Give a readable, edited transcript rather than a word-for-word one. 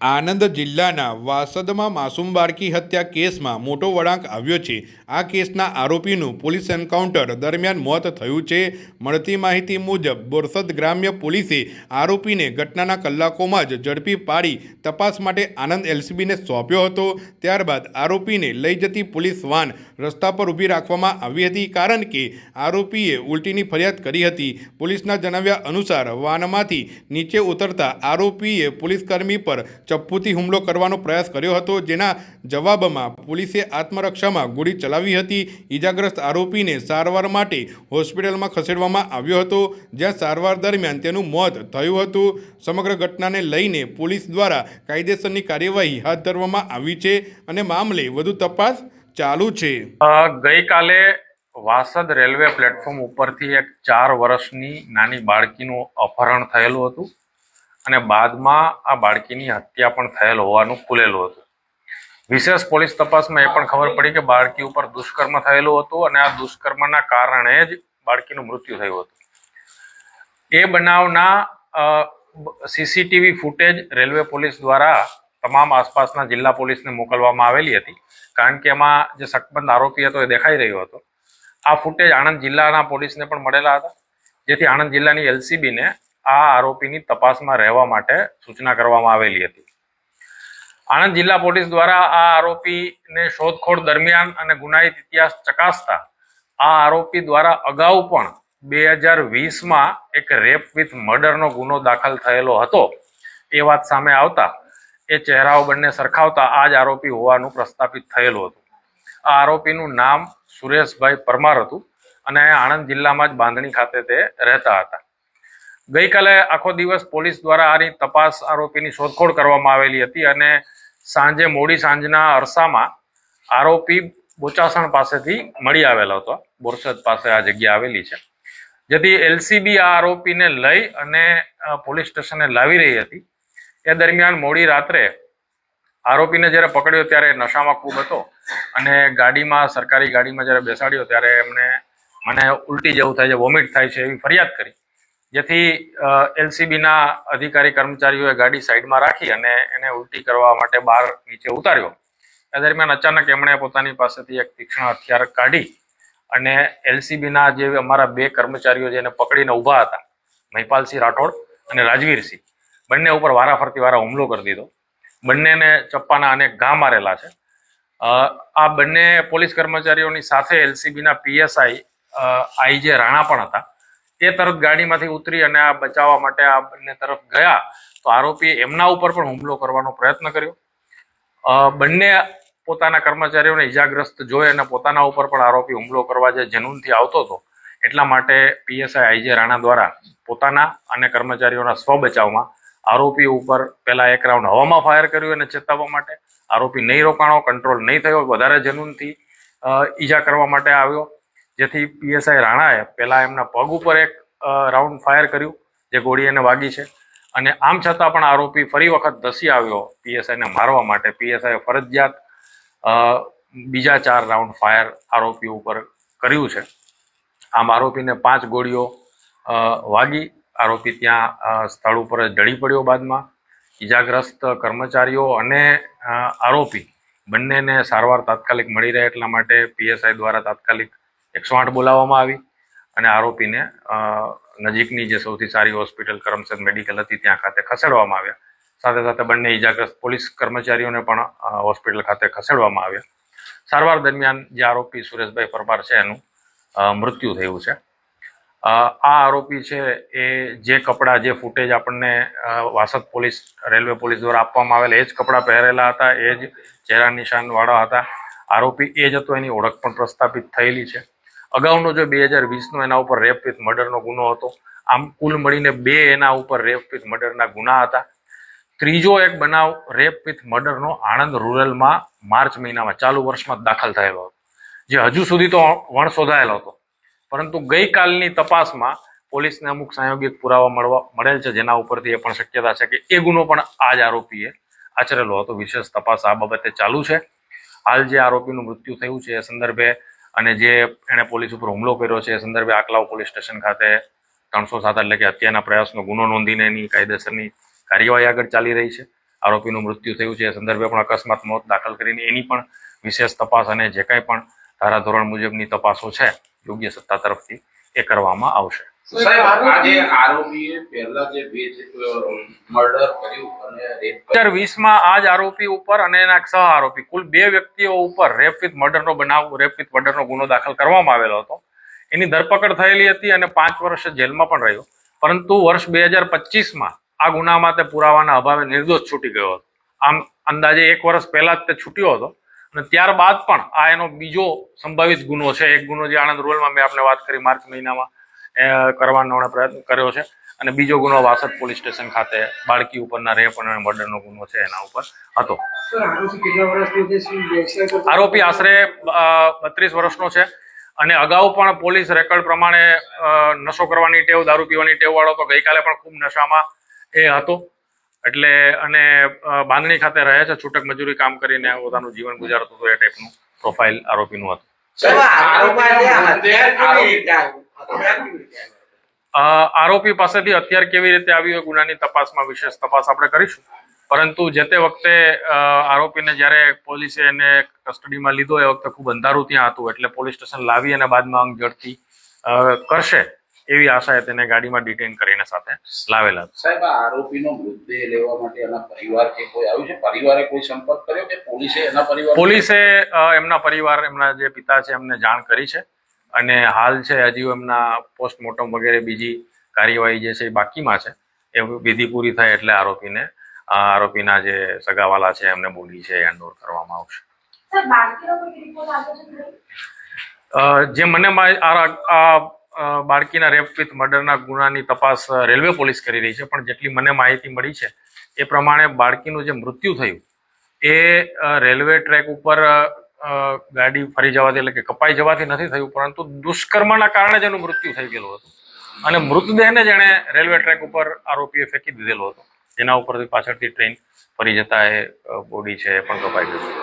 આણંદ જિલ્લાના વાસદમાં માસૂમ બાળકી હત્યા કેસમાં મોટો વળાંક આવ્યો છે। આ કેસના આરોપીનું પોલીસ એન્કાઉન્ટર દરમિયાન મોત થયું છે। મળતી માહિતી મુજબ બોરસદ ગ્રામ્ય પોલીસે આરોપીને ઘટનાના કલાકોમાં જ ઝડપી પાડી તપાસ માટે આણંદ એલસીબીને સોંપ્યો હતો। ત્યારબાદ આરોપીને લઈ જતી પોલીસ વાન રસ્તા પર ઊભી રાખવામાં આવી હતી, કારણ કે આરોપીએ ઉલટીની ફરિયાદ કરી હતી। પોલીસના જણાવ્યા અનુસાર વાનમાંથી નીચે ઉતરતા આરોપીએ પોલીસકર્મી પર ચપ્પુથી હુમલો કરવાનો પ્રયાસ કર્યો હતો, જેના જવાબમાં પોલીસે આત્મરક્ષામાં ગોળી ચલાવી હતી। ઈજાગ્રસ્ત આરોપીને સારવાર માટે હોસ્પિટલમાં ખસેડવામાં આવ્યો હતો, જ્યાં સારવાર દરમિયાન તેનું મોત થયું હતું। સમગ્ર ઘટનાને લઈને પોલીસ દ્વારા કાયદેસરની કાર્યવાહી હાથ ધરવામાં આવી છે અને મામલે વધુ તપાસ ચાલુ છે। ગઈકાલે વાસદ રેલવે પ્લેટફોર્મ ઉપરથી એક 4 વર્ષની નાની બાળકીનું અપહરણ થયેલું હતું અને બાદમાં આ બાળકીની હત્યા પણ થયેલ હોવાનું ખુલેલું હતું। વિશેષ પોલીસ તપાસમાં એ પણ ખબર પડી કે બાળકી ઉપર દુષ્કર્મ થયેલું હતું અને આ દુષ્કર્મના કારણે જ બાળકીનું મૃત્યુ થયું હતું। એ બનાવના સીસીટીવી ફૂટેજ રેલવે પોલીસ દ્વારા તમામ આસપાસના જિલ્લા પોલીસને મોકલવામાં આવેલી હતી, કારણ કે એમાં જે શકમંદ આરોપી હતો એ દેખાઈ રહ્યો હતો। આ ફૂટેજ આણંદ જિલ્લાના પોલીસને પણ મળેલા હતા, જેથી આણંદ જિલ્લાની એલસીબીને આ આરોપીની તપાસમાં રહેવા માટે સૂચના કરવામાં આવેલી હતી। આણંદ જિલ્લા પોલીસ દ્વારા આ આરોપીને શોધખોળ દરમિયાન અને ગુનાહિત ઇતિહાસ ચકાસતા આ આરોપી દ્વારા અગાઉ પણ 2020માં એક રેપ વિથ મર્ડરનો ગુનો દાખલ થયેલો હતો। એ વાત સામે આવતા એ ચહેરાઓ બંને સરખાવતા આ જ આરોપી હોવાનું પ્રસ્થાપિત થયેલું હતું। આ આરોપીનું નામ સુરેશભાઈ પરમાર હતું અને આણંદ જિલ્લામાં જ બાંધણી ખાતે તે રહેતા હતા। ગઈકાલે આખો દિવસ પોલીસ દ્વારા આની તપાસ આરોપીની શોધખોળ કરવામાં આવેલી હતી અને મોડી સાંજના અરસામાં આરોપી બોચાસણ પાસેથી મળી આવેલો હતો। બોરસદ પાસે આ જગ્યા આવેલી છે, જેથી એલસીબી આ આરોપીને લઈ અને પોલીસ સ્ટેશને લાવી રહી હતી। એ દરમિયાન મોડી રાત્રે આરોપીને જ્યારે પકડ્યો ત્યારે નશામાં ખૂબ હતો અને ગાડીમાં, સરકારી ગાડીમાં જ્યારે બેસાડ્યો ત્યારે મને ઉલટી જેવું થાય છે, વોમિટ થાય છે એવી ફરિયાદ કરી, જેથી એલસીબીના અધિકારી કર્મચારીઓએ ગાડી સાઈડમાં રાખી અને એને ઉલટી કરવા માટે બહાર નીચે ઉતાર્યો। એ દરમિયાન અચાનક એમણે પોતાની પાસેથી એક તીક્ષ્ણ હથિયાર કાઢી અને એલસીબીના જે અમારા 2 કર્મચારીઓ જેને પકડીને ઊભા હતા, મહિપાલસિંહ રાઠોડ અને રાજવીરસિંહ, બંને ઉપર વારાફરતી હુમલો કરી દીધો। બંનેને ચપ્પાના અનેક ઘા મારેલા છે। આ બંને પોલીસ કર્મચારીઓની સાથે એલસીબીના પીએસઆઈ આઈજે રાણા પણ હતા। એ તરત ગાડીમાંથી ઉતરી અને આ બચાવવા માટે આ બંને તરફ ગયા તો આરોપીએ એમના ઉપર પણ હુમલો કરવાનો પ્રયત્ન કર્યો। બંને પોતાના કર્મચારીઓને ઈજાગ્રસ્ત જોઈ અને પોતાના ઉપર પણ આરોપી હુમલો કરવા જે જનૂનથી આવતો હતો, એટલા માટે પીએસઆઈ આઈજે રાણા દ્વારા પોતાના અને કર્મચારીઓના સ્વ બચાવમાં આરોપી ઉપર પહેલા એક રાઉન્ડ હવામાં ફાયર કર્યું અને ચેતવવા માટે। આરોપી નહીં રોકાણો, કંટ્રોલ નહીં થયો, વધારે જનૂનથી ઈજા કરવા માટે આવ્યો, જેથી પીએસઆઈ રાણાએ પહેલા એમના પગ ઉપર એક રાઉન્ડ ફાયર કર્યું, જે ગોળી એને વાગી છે, અને આમ છતાં પણ આરોપી ફરી વખત ધસી આવ્યો પીએસઆઈને મારવા માટે। પીએસઆઈએ ફરજિયાત બીજા 4 રાઉન્ડ ફાયર આરોપી ઉપર કર્યું છે। આમ આરોપીને 5 ગોળીઓ વાગી। આરોપી ત્યાં સ્થળ ઉપર જ ઢળી પડ્યો। બાદમાં ઈજાગ્રસ્ત કર્મચારીઓ અને આરોપી બંનેને સારવાર તાત્કાલિક મળી રહે એટલા માટે પીએસઆઈ દ્વારા તાત્કાલિક 108 બોલાવવામાં આવી અને આરોપીને નજીકની જે સૌથી સારી હોસ્પિટલ કરમસદ મેડિકલ હતી ત્યાં ખાતે ખસેડવામાં આવ્યા। સાથે સાથે બંને ઈજાગ્રસ્ત પોલીસ કર્મચારીઓને પણ હોસ્પિટલ ખાતે ખસેડવામાં આવ્યા। સારવાર દરમિયાન જે આરોપી સુરેશભાઈ પરમાર છે એનું મૃત્યુ થયું છે। આ આરોપી છે એ જે કપડાં, જે ફૂટેજ આપણને વાસદ પોલીસ, રેલવે પોલીસ દ્વારા આપવામાં આવેલા એ જ કપડાં પહેરેલા હતા, એ જ ચહેરા નિશાનવાળા હતા। આરોપી એ જ હતો, એની ઓળખ પણ પ્રસ્થાપિત થયેલી છે। અગાઉનો જો 2020નો એના ઉપર રેપ વિથ મર્ડરનો ગુનો હતો। આમ કુલ મળીને 2 એના ઉપર રેપ વિથ મર્ડરના ગુના હતા। ત્રીજો એક બનાવ રેપ વિથ મર્ડરનો આણંદ રૂરલમાં માર્ચ મહિનામાં, ચાલુ વર્ષમાં દાખલ થયેલો હતો, જે હજુ સુધી તો વણશોધાયેલો હતો, પરંતુ ગઈકાલની તપાસમાં પોલીસને અમુક સાયોગિક પુરાવા મળેલ છે, જેના ઉપરથી એ પણ શક્યતા છે કે એ ગુનો પણ આ જ આરોપીએ આચરેલો હતો। વિશેષ તપાસ આ બાબતે ચાલુ છે। હાલ જે આરોપીનું મૃત્યુ થયું છે એ સંદર્ભે અને જે એણે પોલીસ ઉપર હુમલો કર્યો છે એ સંદર્ભે આકલાવ પોલીસ સ્ટેશન ખાતે 307 એટલે કે હત્યાના પ્રયાસનો ગુનો નોંધીને એની કાયદેસરની કાર્યવાહી આગળ ચાલી રહી છે। આરોપીનું મૃત્યુ થયું છે એ સંદર્ભે પણ અકસ્માત મોત દાખલ કરીને એની પણ વિશેષ તપાસ અને જે કાંઈ પણ ધારાધોરણ મુજબની તપાસો છે યોગ્ય સત્તા તરફથી એ કરવામાં આવશે. સાહેબ, આજે આરોપીએ પહેલા જે બે મર્ડર કર્યું અને રેપ 2020માં આ જ આરોપી ઉપર અને એના સહ આરોપી કુલ 2 વ્યક્તિઓ ઉપર રેપ વિથ મર્ડરનો ગુનો દાખલ કરવામાં આવેલો હતો. એની ધરપકડ થયેલી હતી અને 5 વર્ષ જેલમાં પણ રહ્યો, પરંતુ વર્ષ 2025માં આ ગુનામાં તે પુરાવાના અભાવે નિર્દોષ છૂટી ગયો હતો. આમ અંદાજે 1 વર્ષ પહેલા જ તે છૂટ્યો હતો અને ત્યારબાદ પણ આ એનો બીજો સંભવિત ગુનો છે. એક ગુનો જે આણંદ રૂરલમાં મેં આપને વાત કરી માર્ચ મહિનામાં કરવાનો પ્રયત્ન કર્યો છે અને બીજો ગુનો વાસદ પોલીસ સ્ટેશન ખાતે બાળકી ઉપરના રેપ અને મર્ડરનો ગુનો છે એના ઉપર હતો. આરોપી આશરે 32 વર્ષનો છે અને અગાઉ પણ પોલીસ રેકોર્ડ પ્રમાણે નશો કરવાની ટેવ, દારૂ પીવાની ટેવ વાળો તો ગઈકાલે પણ ખૂબ નશામાં એ હતો. એટલે અને બાંધણી ખાતે રહે છે, છૂટક મજૂરી કામ કરીને પોતાનું જીવન ગુજારતો હતો. એ ટાઈપનું પ્રોફાઇલ આરોપીનું હતું. આરોપી પાસેથી હથિયાર કેવી રીતે આવ્યું એ ગુનાની તપાસમાં વિશેષ તપાસ આપણે કરીશું, પરંતુ જે તે વખતે આરોપીને જ્યારે પોલીસે એને કસ્ટડીમાં લીધો એ વખતે ખૂબ અંધારું ત્યાં હતું, એટલે પોલીસ સ્ટેશન લાવી અને બાદમાં અંગ ઝડપી કરશે એવી આશાએ તેને ગાડીમાં ડિટેન કરીને સાથે લાવેલા. સાહેબ, આ આરોપીનો મૃતદેહ લેવા માટે એના પરિવાર કે કોઈ આવ્યું છે? પરિવારે કોઈ સંપર્ક કર્યો કે પોલીસે એમના પરિવાર, એમના જે પિતા છે એમને જાણ કરી છે અને હાલ છે હજી એમના પોસ્ટમોર્ટમ વગેરે બીજી કાર્યવાહી જે છે એ બાકીમાં છે. એ વિધિ પૂરી થાય એટલે આરોપીના જે સગાવાલા છે એમને બોડી છે હેન્ડઓવર કરવામાં આવશે. જે મને બાળકીના રેપ વિથ મર્ડરના ગુનાની તપાસ રેલવે પોલીસ કરી રહી છે, પણ જેટલી મને માહિતી મળી છે એ પ્રમાણે બાળકીનું જે મૃત્યુ થયું એ રેલવે ટ્રેક ઉપર ગાડી ફરી જવાથી એટલે કે કપાઈ જવાથી નથી થયું, પરંતુ દુષ્કર્મના કારણે જ એનું મૃત્યુ થઈ ગયેલું હતું અને મૃતદેહને જ એણે રેલવે ટ્રેક ઉપર આરોપીએ ફેંકી દીધેલો હતો, જેના ઉપરથી પાછળથી ટ્રેન ફરી જતા એ બોડી છે એ પણ કપાઈ ગઈ.